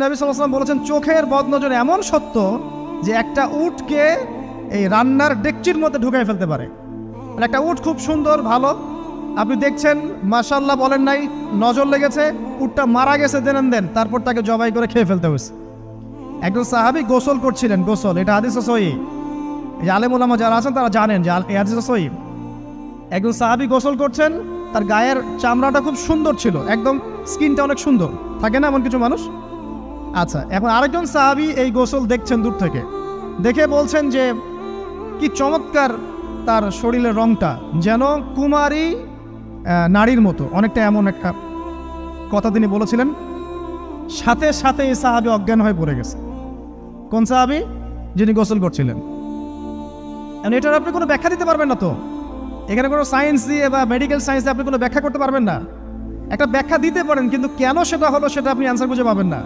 নবী সাল্লাল্লাহু আলাইহি ওয়াসাল্লাম বলেছেন চোখের বদনজর এমন সত্য যে একটা উটকে এই রান্নার ডেকচির মধ্যে ঢুকাই ফেলতে পারে। মানে একটা উট খুব সুন্দর ভালো, আপনি দেখছেন মাশাআল্লাহ বলেন নাই, নজর লেগেছে, উটটা মারা গেছে দেন তারপর তাকে জবাই করে খেয়ে ফেলতে হয়েছে। একজন সাহাবী গোসল করছিলেন, গোসল, এটা হাদিস সহিহ, এই আলেম ওলামা যারা আছেন তারা জানেন যে এই হাদিস সহিহ। একজন সাহাবী গোসল করছেন, তার গায়ের চামড়াটা খুব সুন্দর ছিল, একদম স্কিনটা অনেক সুন্দর থাকে না এমন কিছু মানুষ। আচ্ছা, এখন আরেকজন সাহাবী এই গোসল দেখছেন দূর থেকে, দেখে বলছেন যে কি চমৎকার তার শরীরের রংটা, যেন কুমারী নারীর মতো, অনেকটা এমন একটা কথা তিনি বলেছিলেন। সাথে সাথে এই সাহাবী অজ্ঞান হয়ে পড়ে গেছে। কোন সাহাবী? যিনি গোসল করছিলেন। এটার আপনি কোনো ব্যাখ্যা দিতে পারবেন না তো, এখানে কোনো সায়েন্স দিয়ে বা মেডিকেল সায়েন্স দিয়ে আপনি কোনো ব্যাখ্যা করতে পারবেন না। একটা ব্যাখ্যা দিতে পারেন, কিন্তু কেন সেটা হলো সেটা আপনি অ্যান্সার খুঁজে পাবেন না।